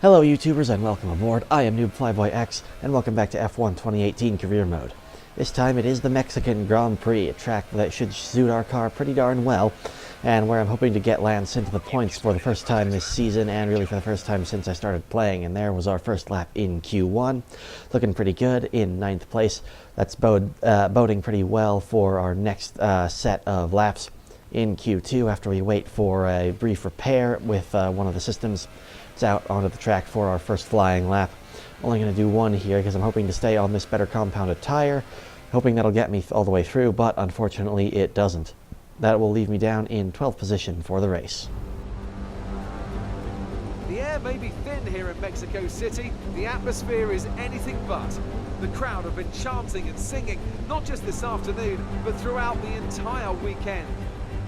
Hello YouTubers and welcome aboard. I am Noob Flyboy X and welcome back to F1 2018 Career Mode. This time it is the Mexican Grand Prix, a track that should suit our car pretty darn well, and where I'm hoping to get Lance into the points for the first time this season, and really for the first time since I started playing. And there was our first lap in Q1, looking pretty good in 9th place. That's boding pretty well for our next set of laps in Q2 after we wait for a brief repair with one of the systems. It's out onto the track for our first flying lap. Only going to do one here because I'm hoping to stay on this better compounded tire, hoping that'll get me all the way through, but unfortunately it doesn't. That will leave me down in 12th position for the race. The air may be thin here in Mexico City, the atmosphere is anything but. The crowd have been chanting and singing, not just this afternoon, but throughout the entire weekend.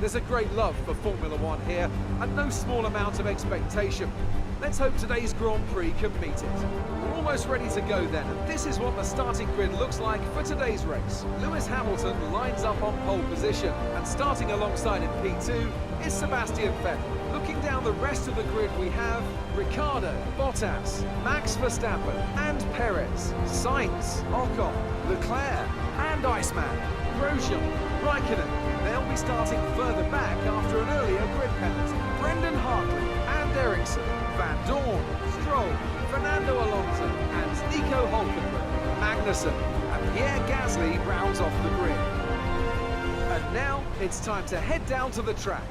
There's a great love for Formula One here, and no small amount of expectation. Let's hope today's Grand Prix can meet it. We're almost ready to go then, and this is what the starting grid looks like for today's race. Lewis Hamilton lines up on pole position, and starting alongside in P2 is Sebastian Vettel. Looking down the rest of the grid we have Ricardo, Bottas, Max Verstappen and Perez, Sainz, Ocon, Leclerc and Iceman, Grosjean, Raikkonen. They'll be starting further back after an earlier grid penalty. Brendan Hartley and Ericsson, Van Dorn, Stroll, Fernando Alonso and Nico Hulkenberg, Magnussen and Pierre Gasly rounds off the grid. And now it's time to head down to the track.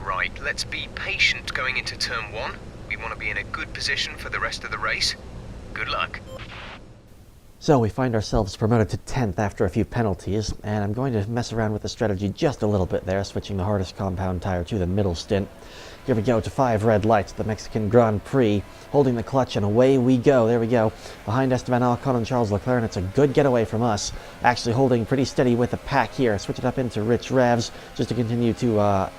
Right, let's be patient going into turn 1. We want to be in a good position for the rest of the race. Good luck. So we find ourselves promoted to 10th after a few penalties, and I'm going to mess around with the strategy just a little bit there, switching the hardest compound tire to the middle stint. Here we go to 5 red lights, the Mexican Grand Prix, holding the clutch, and away we go. There we go, behind Esteban Ocon and Charles Leclerc, and it's a good getaway from us. Actually holding pretty steady with the pack here. Switch it up into rich revs, just to continue to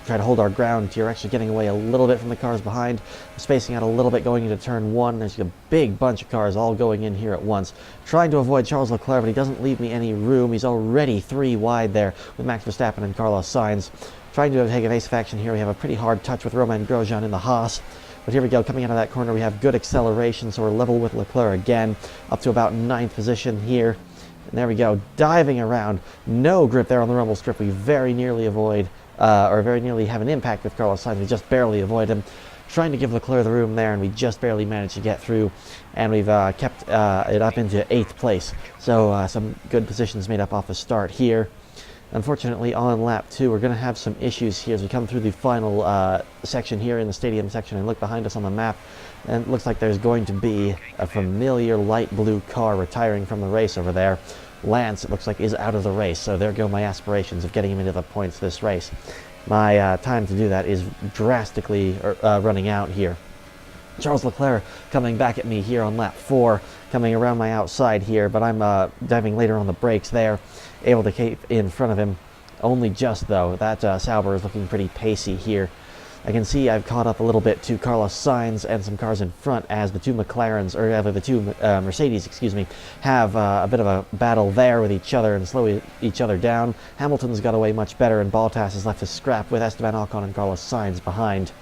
try to hold our ground here. Actually getting away a little bit from the cars behind, spacing out a little bit going into turn 1. There's a big bunch of cars all going in here at once. Trying to avoid Charles Leclerc, but he doesn't leave me any room. He's already 3 wide there with Max Verstappen and Carlos Sainz. Trying to take evasive action here. We have a pretty hard touch with Romain Grosjean in the Haas. But here we go, coming out of that corner, we have good acceleration, so we're level with Leclerc again, up to about 9th position here. And there we go, diving around. No grip there on the rumble strip. We very nearly avoid, or very nearly have an impact with Carlos Sainz. We just barely avoid him. Trying to give Leclerc the room there, and we just barely managed to get through. And we've kept it up into 8th place. So some good positions made up off the start here. Unfortunately, on lap 2, we're going to have some issues here as we come through the final section here in the stadium section and look behind us on the map. And it looks like there's going to be a familiar light blue car retiring from the race over there. Lance, it looks like, is out of the race, so there go my aspirations of getting him into the points this race. My time to do that is drastically running out here. Charles Leclerc coming back at me here on lap 4, coming around my outside here, but I'm diving later on the brakes there, able to keep in front of him. Only just, though. That Sauber is looking pretty pacey here. I can see I've caught up a little bit to Carlos Sainz and some cars in front as the two McLarens, or rather the two Mercedes, excuse me, have a bit of a battle there with each other and slow each other down. Hamilton's got away much better, and Bottas is left to scrap with Esteban Ocon and Carlos Sainz behind.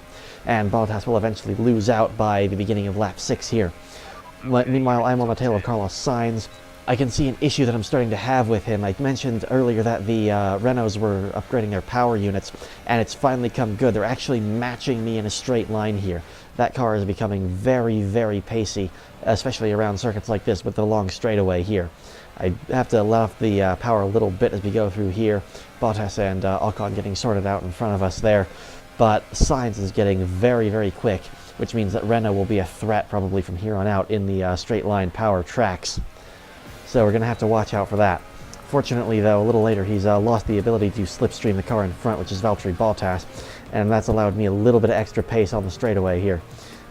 And Bottas will eventually lose out by the beginning of lap 6 here. Meanwhile, I'm on the tail of Carlos Sainz. I can see an issue that I'm starting to have with him. I mentioned earlier that the Renaults were upgrading their power units, and it's finally come good. They're actually matching me in a straight line here. That car is becoming very, very pacey, especially around circuits like this with the long straightaway here. I have to let off the power a little bit as we go through here. Bottas and Ocon getting sorted out in front of us there. But Sainz is getting very, very quick, which means that Renault will be a threat probably from here on out in the straight line power tracks. So we're going to have to watch out for that. Fortunately, though, a little later he's lost the ability to slipstream the car in front, which is Valtteri Bottas, and that's allowed me a little bit of extra pace on the straightaway here.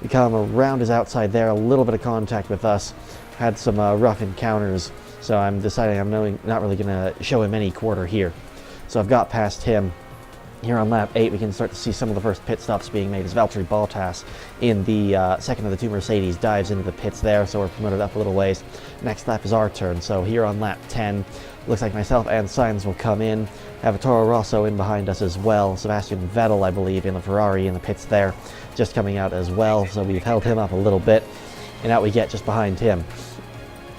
We come around his outside there, a little bit of contact with us, had some rough encounters, so I'm deciding I'm not really going to show him any quarter here. So I've got past him. Here on lap 8, we can start to see some of the first pit stops being made as Valtteri Bottas in the second of the two Mercedes dives into the pits there, so we're promoted up a little ways. Next lap is our turn, so here on lap 10, Looks like myself and Sainz will come in. Have a Toro Rosso in behind us as well. Sebastian Vettel, I believe, in the Ferrari in the pits there, just coming out as well. So we've held him up a little bit, and out we get just behind him.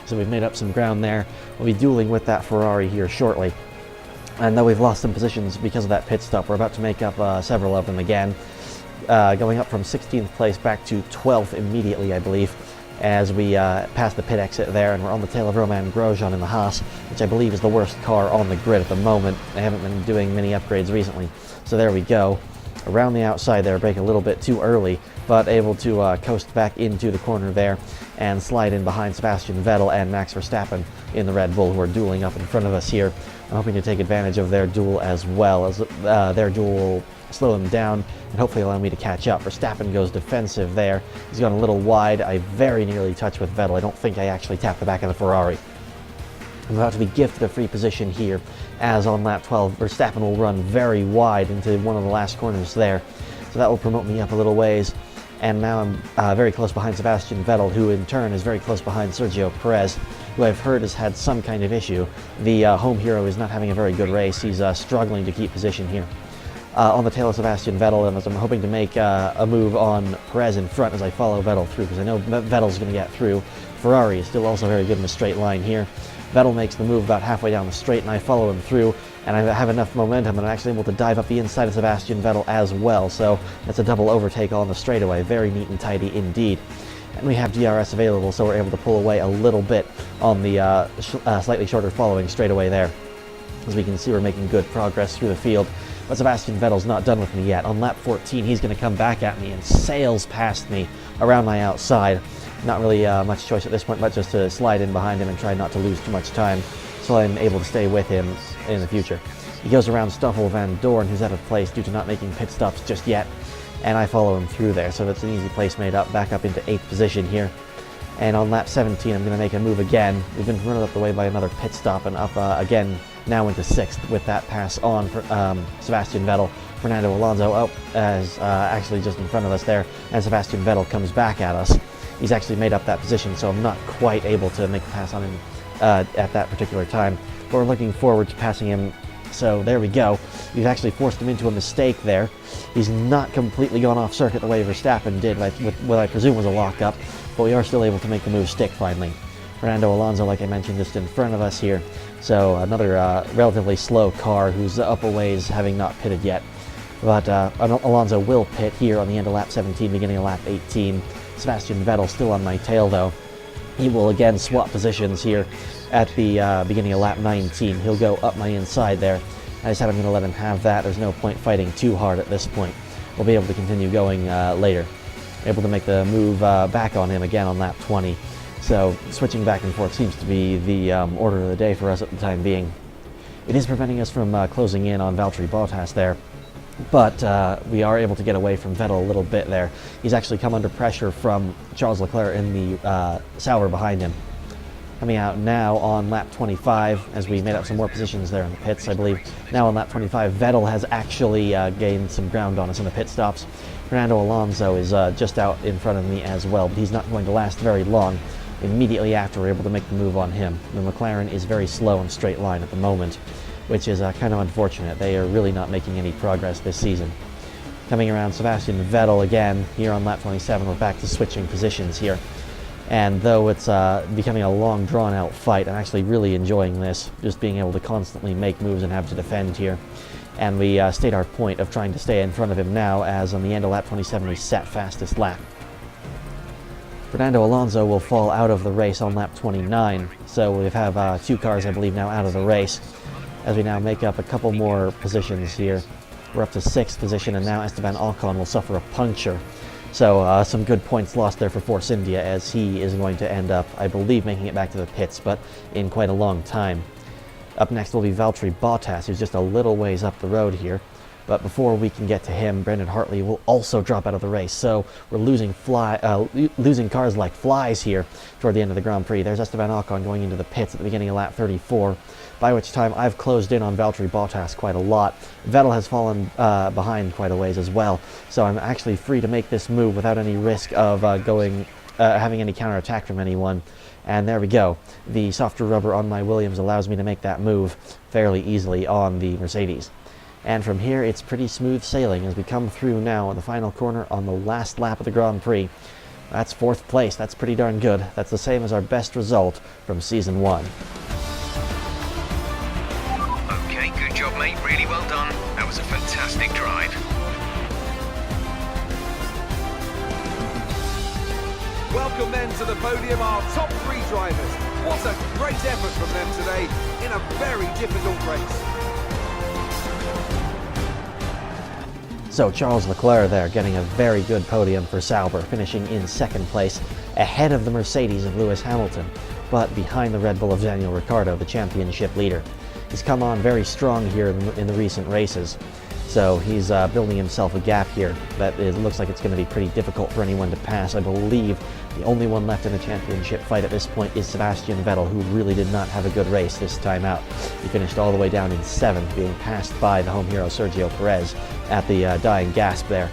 So we've made up some ground there. We'll be dueling with that Ferrari here shortly. And though we've lost some positions because of that pit stop, we're about to make up several of them again. Going up from 16th place back to 12th immediately, I believe, as we pass the pit exit there, and we're on the tail of Romain Grosjean in the Haas, which I believe is the worst car on the grid at the moment. They haven't been doing many upgrades recently. So there we go. Around the outside there, brake a little bit too early, but able to coast back into the corner there and slide in behind Sebastian Vettel and Max Verstappen in the Red Bull, who are dueling up in front of us here. I'm hoping to take advantage of their duel as well, as their duel will slow them down and hopefully allow me to catch up. Verstappen goes defensive there. He's gone a little wide. I very nearly touched with Vettel. I don't think I actually tapped the back of the Ferrari. I'm about to be gifted a free position here, as on lap 12, Verstappen will run very wide into one of the last corners there. So that will promote me up a little ways. And now I'm very close behind Sebastian Vettel, who in turn is very close behind Sergio Perez, who I've heard has had some kind of issue. The home hero is not having a very good race. He's struggling to keep position here. On the tail of Sebastian Vettel, and as I'm hoping to make a move on Perez in front as I follow Vettel through, because I know Vettel's going to get through. Ferrari is still also very good in the straight line here. Vettel makes the move about halfway down the straight, and I follow him through, and I have enough momentum, and I'm actually able to dive up the inside of Sebastian Vettel as well, so that's a double overtake on the straightaway. Very neat and tidy indeed. And we have DRS available, so we're able to pull away a little bit on the slightly shorter following straightaway there. As we can see, we're making good progress through the field, but Sebastian Vettel's not done with me yet. On lap 14, he's going to come back at me and sails past me around my outside. Not really much choice at this point, but just to slide in behind him and try not to lose too much time, so I'm able to stay with him in the future. He goes around Stoffel Van Dorn, who's out of place due to not making pit stops just yet, and I follow him through there, so that's an easy place made up, back up into 8th position here. And on lap 17, I'm going to make a move again. We've been running up the way by another pit stop, and up again, now into 6th with that pass on for Sebastian Vettel. Fernando Alonso actually just in front of us there, and Sebastian Vettel comes back at us. He's actually made up that position, so I'm not quite able to make a pass on him at that particular time. But we're looking forward to passing him, so there we go. We've actually forced him into a mistake there. He's not completely gone off circuit the way Verstappen did with what I presume was a lockup, but we are still able to make the move stick finally. Fernando Alonso, like I mentioned, just in front of us here. So another relatively slow car who's up a ways, having not pitted yet. But Alonso will pit here on the end of lap 17, beginning of lap 18. Sebastian Vettel still on my tail though. He will again swap positions here at the beginning of lap 19. He'll go up my inside there. I decided I'm going to let him have that. There's no point fighting too hard at this point. We'll be able to continue going later. Able to make the move back on him again on lap 20. So switching back and forth seems to be the order of the day for us at the time being. It is preventing us from closing in on Valtteri Bottas there. But we are able to get away from Vettel a little bit there. He's actually come under pressure from Charles Leclerc in the Sauber behind him. Coming out now on lap 25, as we made up some more positions there in the pits, I believe. Now on lap 25, Vettel has actually gained some ground on us in the pit stops. Fernando Alonso is just out in front of me as well, but he's not going to last very long. Immediately after, we're able to make the move on him. The McLaren is very slow in straight line at the moment, which is kind of unfortunate. They are really not making any progress this season. Coming around Sebastian Vettel again, here on lap 27, we're back to switching positions here. And though it's becoming a long, drawn-out fight, I'm actually really enjoying this, just being able to constantly make moves and have to defend here. And we state our point of trying to stay in front of him now, as on the end of lap 27, we set fastest lap. Fernando Alonso will fall out of the race on lap 29, so we have 2 cars, I believe, now out of the race. As we now make up a couple more positions here. We're up to 6th position, and now Esteban Ocon will suffer a puncture. So some good points lost there for Force India, as he is going to end up, I believe, making it back to the pits, but in quite a long time. Up next will be Valtteri Bottas, who's just a little ways up the road here. But before we can get to him, Brendan Hartley will also drop out of the race. So we're losing cars like flies here toward the end of the Grand Prix. There's Esteban Ocon going into the pits at the beginning of lap 34, by which time I've closed in on Valtteri Bottas quite a lot. Vettel has fallen behind quite a ways as well. So I'm actually free to make this move without any risk of having any counterattack from anyone. And there we go. The softer rubber on my Williams allows me to make that move fairly easily on the Mercedes. And from here, it's pretty smooth sailing as we come through now on the final corner on the last lap of the Grand Prix. That's 4th place. That's pretty darn good. That's the same as our best result from Season 1. Okay, good job, mate. Really well done. That was a fantastic drive. Welcome then to the podium, our top 3 drivers. What a great effort from them today in a very difficult race. So Charles Leclerc there getting a very good podium for Sauber, finishing in 2nd place, ahead of the Mercedes of Lewis Hamilton, but behind the Red Bull of Daniel Ricciardo, the championship leader. He's come on very strong here in the recent races, so he's building himself a gap here that it looks like it's going to be pretty difficult for anyone to pass. I believe the only one left in the championship fight at this point is Sebastian Vettel, who really did not have a good race this time out. He finished all the way down in 7th, being passed by the home hero Sergio Perez at the dying gasp there.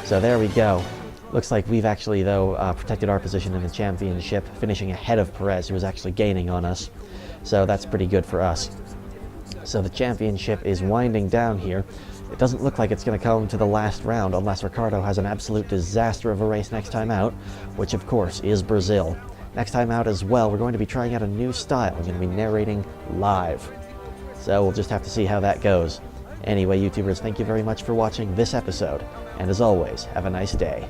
So there we go. Looks like we've actually, though, protected our position in the championship, finishing ahead of Perez, who was actually gaining on us. So that's pretty good for us. So the championship is winding down here. It doesn't look like it's going to come to the last round unless Ricardo has an absolute disaster of a race next time out, which of course is Brazil. Next time out as well, we're going to be trying out a new style. We're going to be narrating live. So we'll just have to see how that goes. Anyway, YouTubers, thank you very much for watching this episode, and as always, have a nice day.